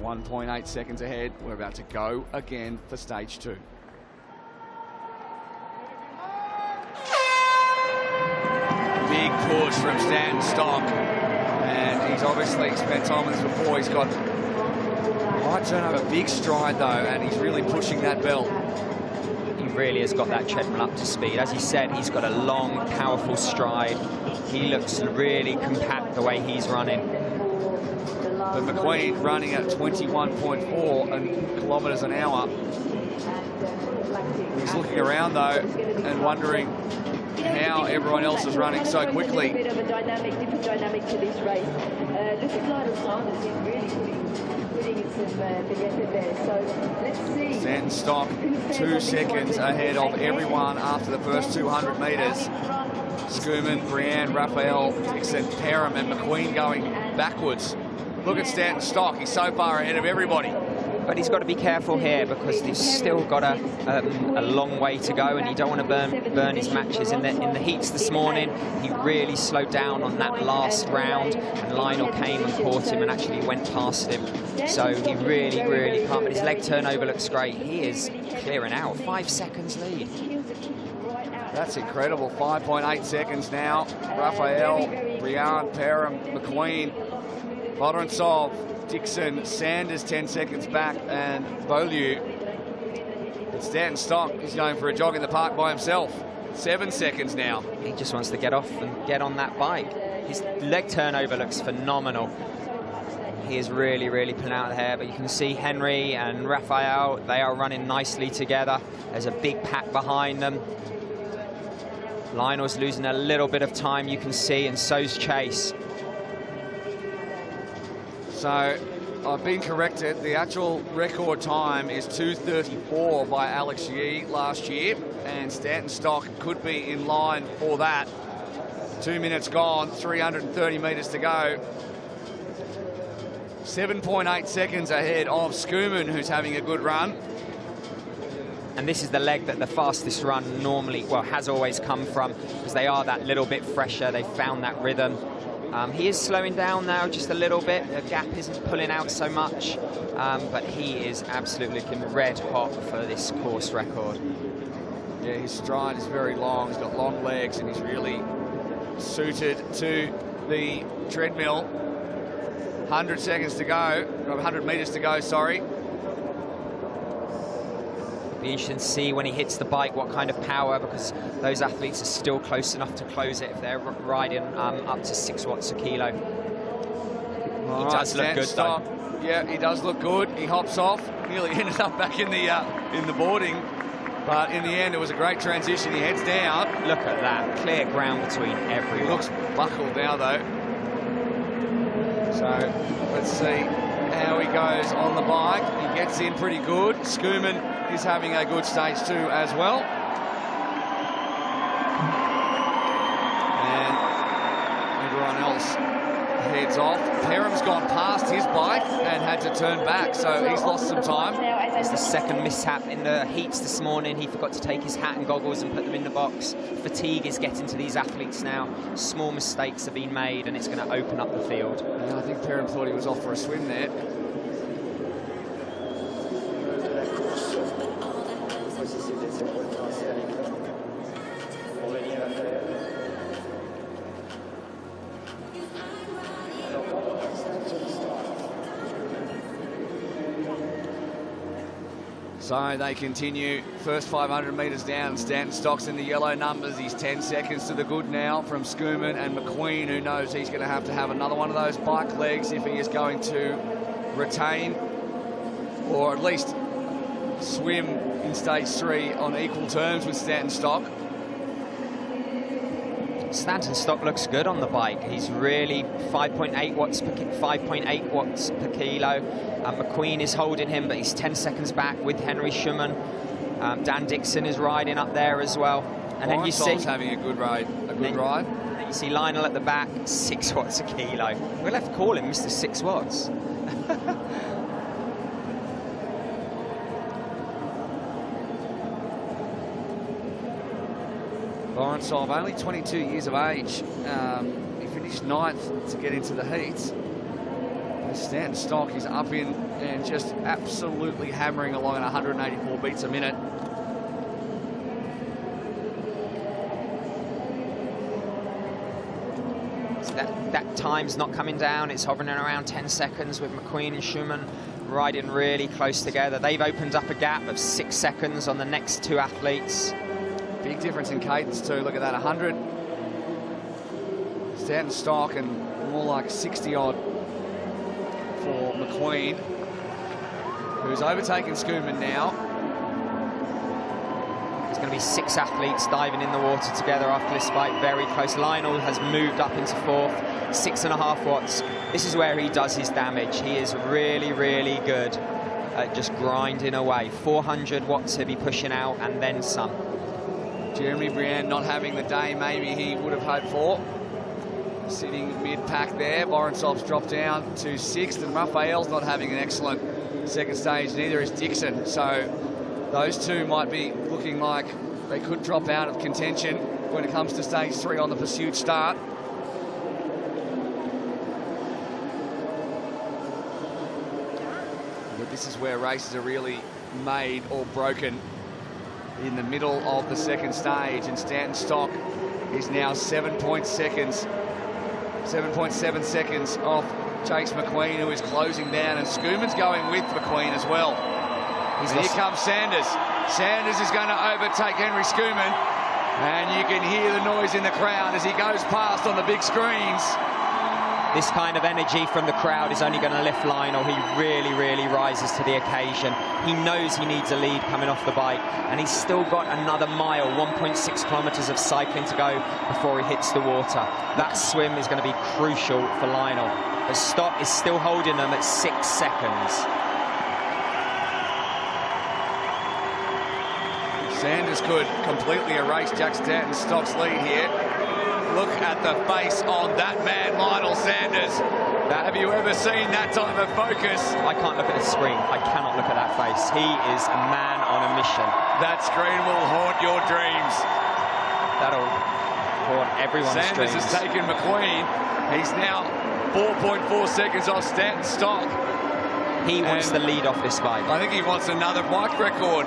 1.8 seconds ahead. We're about to go again for stage 2. Big push from Stanton Stock, and he's obviously spent time with this before. He's got high turnover, big stride though, and he's really pushing that belt. He really has got that treadmill up to speed. As he said, he's got a long, powerful stride. He looks really compact the way he's running. But McQueen running at 21.4 kilometres an hour. He's looking around though and wondering how everyone else is running so quickly. A bit of a different dynamic to this race. Look at Lionel Sanders, he's really putting in some effort there. So let's see. Stanton Stock 2 seconds ahead of everyone after the first 200 metres. Schoeman, Brienne, Raphael, Dixon, Perham and McQueen going backwards. Look at Stanton Stock, he's so far ahead of everybody. But he's got to be careful here because he's still got a long way to go, and you don't want to burn his matches. In the heats this morning, he really slowed down on that last round, and Lionel came and caught him and actually went past him. So he really can't. But his leg turnover looks great. He is clearing out. 5 seconds lead. That's incredible. 5.8 seconds now. Raphael, Briand, Perham, McQueen, Vodorovtsov, Dixon, Sanders 10 seconds back, and Beaulieu. But Stanton Stock is going for a jog in the park by himself. 7 seconds now. He just wants to get off and get on that bike. His leg turnover looks phenomenal. He is really pulling out the hair, but you can see Henry and Raphael, they are running nicely together. There's a big pack behind them. Lionel's losing a little bit of time, you can see, and so's Chase. So I've been corrected. The actual record time is 2:34 by Alex Yee last year, and Stanton Stock could be in line for that. 2 minutes gone, 330 metres to go. 7.8 seconds ahead of Schoeman, who's having a good run. And this is the leg that the fastest run normally, well, has always come from, because they are that little bit fresher. They found that rhythm. He is slowing down now just a little bit. The gap isn't pulling out so much, but he is absolutely looking red hot for this course record. Yeah, his stride is very long. He's got long legs, and he's really suited to the treadmill. 100 seconds to go, 100 metres to go, sorry. Be interesting to see when he hits the bike what kind of power, because those athletes are still close enough to close it if they're riding up to 6 watts a kilo. He does look good though. Yeah, he does look good. He hops off, nearly ended up back in the boarding, but in the end it was a great transition. He heads down. Look at that, clear ground between everyone. He looks buckled now though. So let's see how he goes on the bike. He gets in pretty good. Schoeman is having a good stage 2 as well. And everyone else heads off. Perham's gone past his bike and had to turn back, so he's lost some time. It's the second mishap in the heats this morning. He forgot to take his hat and goggles and put them in the box. Fatigue is getting to these athletes now. Small mistakes have been made, and it's going to open up the field. Yeah, I think Perham thought he was off for a swim there. So they continue, first 500 metres down. Stanton Stock's in the yellow numbers. He's 10 seconds to the good now from Schoeman and McQueen, who knows he's going to have another one of those bike legs if he is going to retain, or at least swim in stage 3 on equal terms with Stanton Stock. Stanton Stock looks good on the bike. He's really 5.8 watts per kilo. McQueen is holding him, but he's 10 seconds back with Henry Schumann. Dan Dixon is riding up there as well. And then you see having a good ride. You see Lionel at the back, 6 watts a kilo. We'll have to call him Mr. 6 watts. Vodorovtsov, only 22 years of age. He finished 9th to get into the heats. Stanton Stock is up in and just absolutely hammering along at 184 beats a minute. So that time's not coming down. It's hovering around 10 seconds with McQueen and Schumann riding really close together. They've opened up a gap of 6 seconds on the next two athletes. Big difference in cadence too. Look at that, 100. Stanton Stock and more like 60 odd for McQueen, who's overtaken Schumann now. There's going to be 6 athletes diving in the water together after this fight, very close. Lionel has moved up into 4th, 6.5 watts. This is where he does his damage. He is really, really good at just grinding away. 400 watts he'll be pushing out and then some. Jeremy Briand not having the day maybe he would have hoped for. Sitting mid-pack there. Borisov's dropped down to 6th, and Raphael's not having an excellent second stage, neither is Dixon. So those two might be looking like they could drop out of contention when it comes to stage 3 on the pursuit start. But this is where races are really made or broken, in the middle of the second stage, and Stanton Stock is now 7.7 seconds off Chase McQueen, who is closing down, and Schoomann's going with McQueen as well. And here comes Sanders. Sanders is going to overtake Henry Schoommann, and you can hear the noise in the crowd as he goes past on the big screens. This kind of energy from the crowd is only going to lift Lionel. He really, really rises to the occasion. He knows he needs a lead coming off the bike, and he's still got another mile, 1.6 kilometers of cycling to go before he hits the water. That swim is going to be crucial for Lionel. But Stock is still holding them at 6 seconds. Sanders could completely erase Jack Stanton Stock's lead here. Look at the face on that man, Lionel Sanders. Have you ever seen that type of focus? I can't look at the screen. I cannot look at that face. He is a man on a mission. That screen will haunt your dreams. That'll haunt everyone's dreams. Sanders has taken McQueen. He's now 4.4 seconds off Stanton Stock. He wants the lead off this bike. I think he wants another bike record.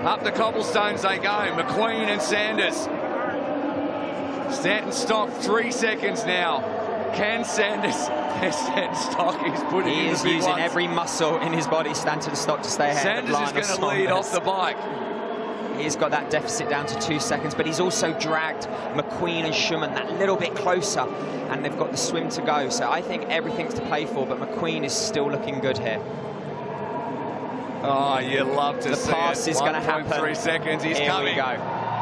Up the cobblestones they go, McQueen and Sanders. Stanton Stock 3 seconds now. Can Sanders? Stanton Stock is putting He in is the big using ones. every muscle in his body, Stanton Stock, to stay ahead. Sanders is going to lead off the bike. He's got that deficit down to 2 seconds, but he's also dragged McQueen and Schumann that little bit closer, and they've got the swim to go. So I think everything's to play for, but McQueen is still looking good here. Oh, you love to see it. The pass is going to happen. 1.3 seconds. He's Here coming. we go.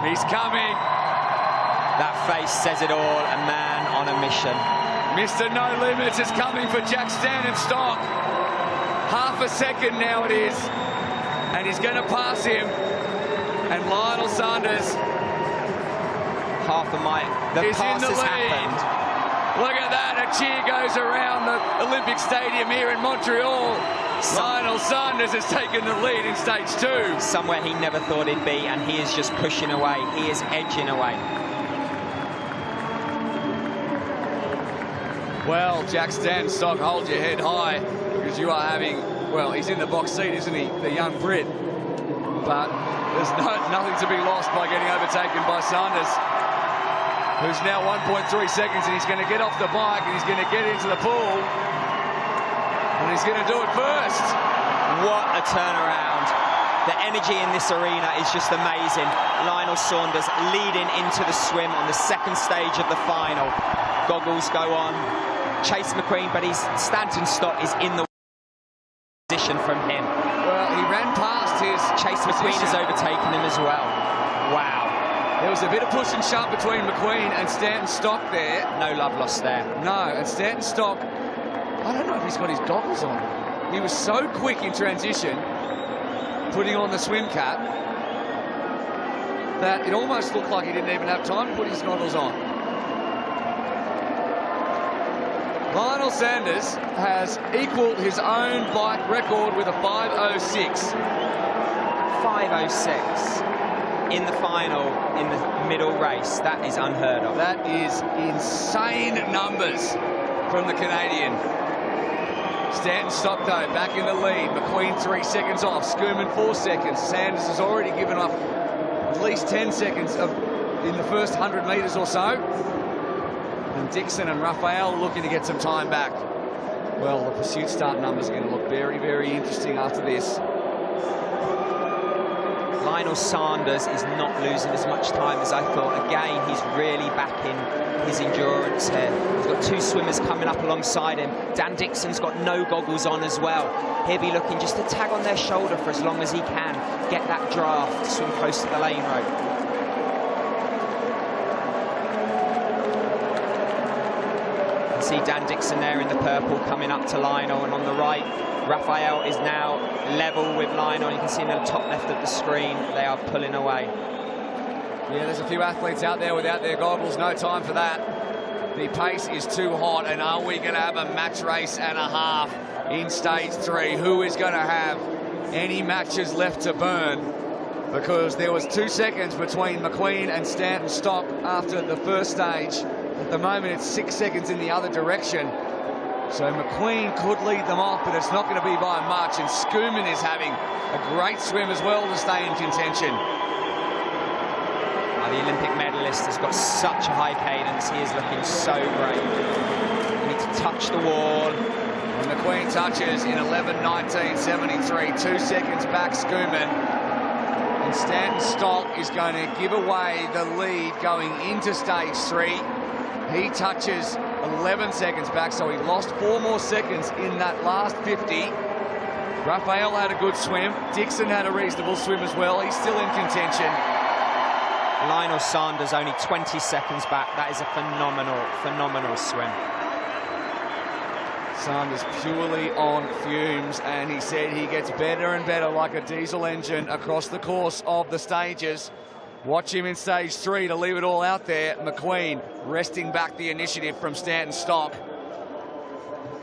He's coming. That face says it all. A man on a mission. Mr. No Limits is coming for Jack Stanton Stock. Half a second now it is. And he's going to pass him. And Lionel Sanders. Half a mile. The pass has happened. Look at that. A cheer goes around the Olympic Stadium here in Montreal. Lionel Sanders has taken the lead in stage 2. Somewhere he never thought he'd be, and he is just pushing away. He is edging away. Well, Jack Stanton Stock, hold your head high, because you are having, well, he's in the box seat, isn't he, the young Brit? But there's nothing to be lost by getting overtaken by Sanders, who's now 1.3 seconds, and he's going to get off the bike, and he's going to get into the pool, and he's going to do it first. What a turnaround. The energy in this arena is just amazing. Lionel Sanders leading into the swim on the second stage of the final. Goggles go on. Chase McQueen, but Stanton Stock is in the position from him. Well, he ran past his Chase McQueen has overtaken him as well. Wow. There was a bit of push and shove between McQueen and Stanton Stock there. No love lost there. No, and Stanton Stock, I don't know if he's got his goggles on. He was so quick in transition, putting on the swim cap, that it almost looked like he didn't even have time to put his goggles on. Lionel Sanders has equalled his own bike record with a 5:06. 5:06 in the final, in the middle race. That is unheard of. That is insane numbers from the Canadian. Stanton Stock, though, back in the lead. McQueen 3 seconds off. Schoeman 4 seconds. Sanders has already given up at least 10 seconds in the first 100 metres or so. And Dixon and Raphael looking to get some time back. Well, the pursuit start numbers are going to look very, very interesting after this. Lionel Sanders is not losing as much time as I thought. Again, he's really backing his endurance here. He's got 2 swimmers coming up alongside him. Dan Dixon's got no goggles on as well. He'll be looking just to tag on their shoulder for as long as he can, get that draft, swim close to the lane rope. See Dan Dixon there in the purple coming up to Lionel, and on the right Raphael is now level with Lionel. You can see in the top left of the screen they are pulling away. Yeah, there's a few athletes out there without their goggles. No time for that. The pace is too hot, and are we going to have a match race and a half in stage 3? Who is going to have any matches left to burn? Because there was 2 seconds between McQueen and Stanton Stock after the first stage. At the moment, it's 6 seconds in the other direction. So McQueen could lead them off, but it's not going to be by much. And Schoeman is having a great swim as well to stay in contention. The Olympic medalist has got such a high cadence. He is looking so great. You need to touch the wall. And McQueen touches in 11:19.73, 2 seconds back Schoeman. And Stanton Stock is going to give away the lead going into stage 3. He touches 11 seconds back, so he lost 4 more seconds in that last 50. Raphael had a good swim. Dixon had a reasonable swim as well. He's still in contention. Lionel Sanders only 20 seconds back. That is a phenomenal swim. Sanders purely on fumes, and he said he gets better and better like a diesel engine across the course of the stages. Watch him in stage 3 to leave it all out there. McQueen wresting back the initiative from Stanton Stock.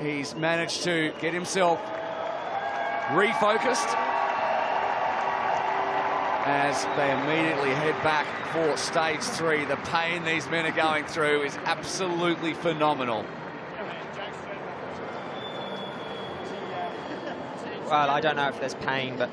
He's managed to get himself refocused as they immediately head back for stage 3. The pain these men are going through is absolutely phenomenal. Well, I don't know if there's pain, but